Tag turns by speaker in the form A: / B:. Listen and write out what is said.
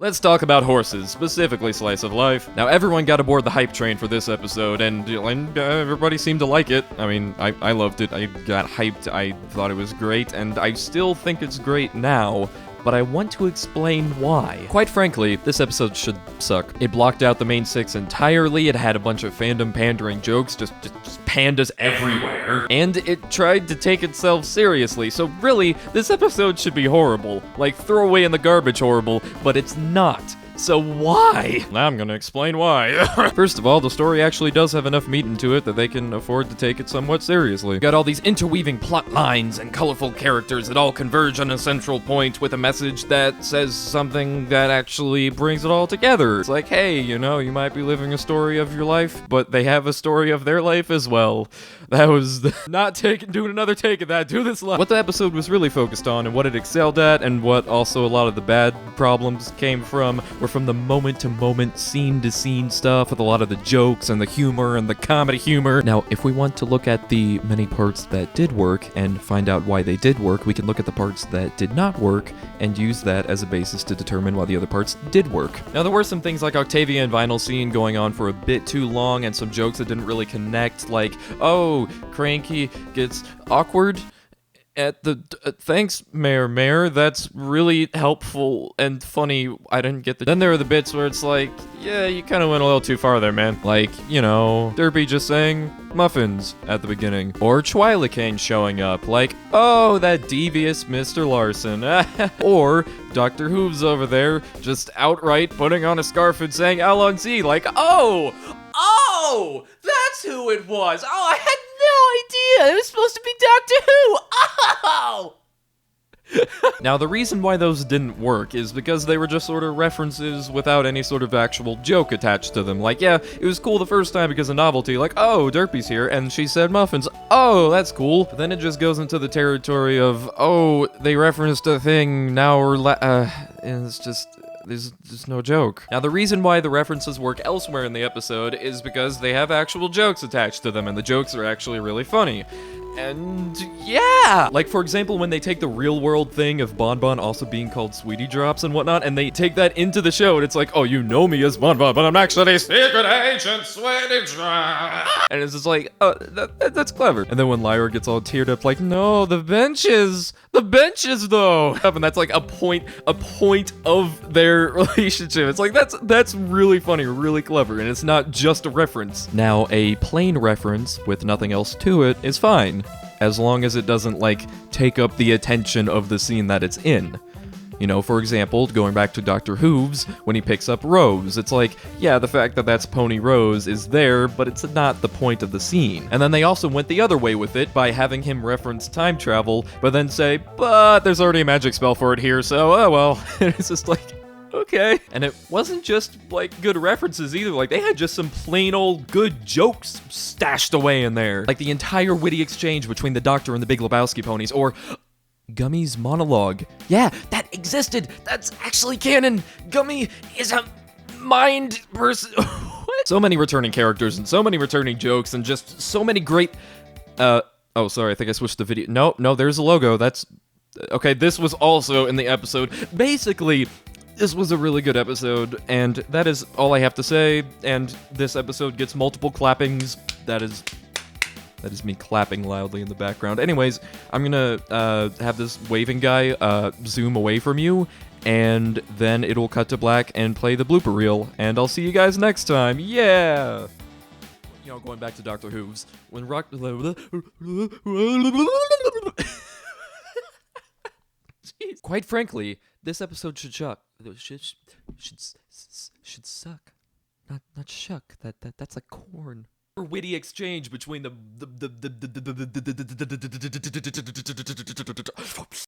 A: Let's talk about horses, specifically Slice of Life. Now, everyone got aboard the hype train for this episode, and everybody seemed to like it. I mean, I loved it. I got hyped. I thought it was great, and I still think it's great now. But I want to explain why. Quite frankly, this episode should suck. It blocked out the main six entirely, it had a bunch of fandom pandering jokes, just pandas everywhere, and it tried to take itself seriously, so really, this episode should be horrible. Like, throw away in the garbage horrible, but it's not. So why? Now I'm gonna explain why. First of all, the story actually does have enough meat into it that they can afford to take it somewhat seriously. Got all these interweaving plot lines and colorful characters that all converge on a central point with a message that says something that actually brings it all together. It's like, hey, you know, you might be living a story of your life, but they have a story of their life as well. That was doing another take of that. Do this live. What the episode was really focused on and what it excelled at, and what also a lot of the bad problems came from, were from the moment-to-moment, scene-to-scene stuff with a lot of the jokes and the humor and the comedy humor. Now, if we want to look at the many parts that did work and find out why they did work, we can look at the parts that did not work and use that as a basis to determine why the other parts did work. Now, there were some things like Octavia and Vinyl scene going on for a bit too long and some jokes that didn't really connect, like, oh, Cranky gets awkward at the thanks, Mayor, that's really helpful and funny. I didn't get the. Then there are the bits where it's like, yeah, you kind of went a little too far there, man. Like, you know, Derpy just saying muffins at the beginning, or Twilicane showing up, like, oh, that devious Mr. Larson, or Dr. Hooves over there just outright putting on a scarf and saying Alonzi, like, oh, that's who it was. Oh, I had no idea. It was supposed to be Doctor Who. Oh! Now, the reason why those didn't work is because they were just sort of references without any sort of actual joke attached to them. Like, yeah, it was cool the first time because of novelty, like, oh, Derpy's here, and she said muffins. Oh, that's cool. But then it just goes into the territory of, oh, they referenced a thing, now we're and it's just... There's just no joke. Now, the reason why the references work elsewhere in the episode is because they have actual jokes attached to them, and the jokes are actually really funny. And yeah! Like, for example, when they take the real-world thing of Bonbon also being called Sweetie Drops and whatnot, and they take that into the show, and it's like, oh, you know me as Bonbon, but I'm actually Secret Agent Sweetie Drops! And it's just like, oh, that's clever. And then when Lyra gets all teared up, like, no, the benches, though! And that's like a point of their relationship. It's like, that's really funny, really clever, and it's not just a reference. Now, a plain reference with nothing else to it is fine, as long as it doesn't, like, take up the attention of the scene that it's in. You know, for example, going back to Dr. Hooves, when he picks up Rose, it's like, yeah, the fact that that's Pony Rose is there, but it's not the point of the scene. And then they also went the other way with it by having him reference time travel, but then say, but there's already a magic spell for it here, so, oh well. It's just like, okay. And it wasn't just, like, good references either. Like, they had just some plain old good jokes stashed away in there. Like the entire witty exchange between the Doctor and the Big Lebowski ponies, or Gummy's monologue. Yeah, that existed! That's actually canon! Gummy is a mind person. What? So many returning characters and so many returning jokes and just so many great... oh, sorry, I think I switched the video. No, there's a logo. That's... Okay, this was also in the episode. Basically, this was a really good episode, and that is all I have to say, and this episode gets multiple clappings. That is me clapping loudly in the background. Anyways, I'm gonna have this waving guy zoom away from you, and then it'll cut to black and play the blooper reel, and I'll see you guys next time. Yeah! You know, going back to Dr. Hooves, when Jeez. Quite frankly, this episode should suck. Should suck. Not shuck. That's like corn. Witty exchange between the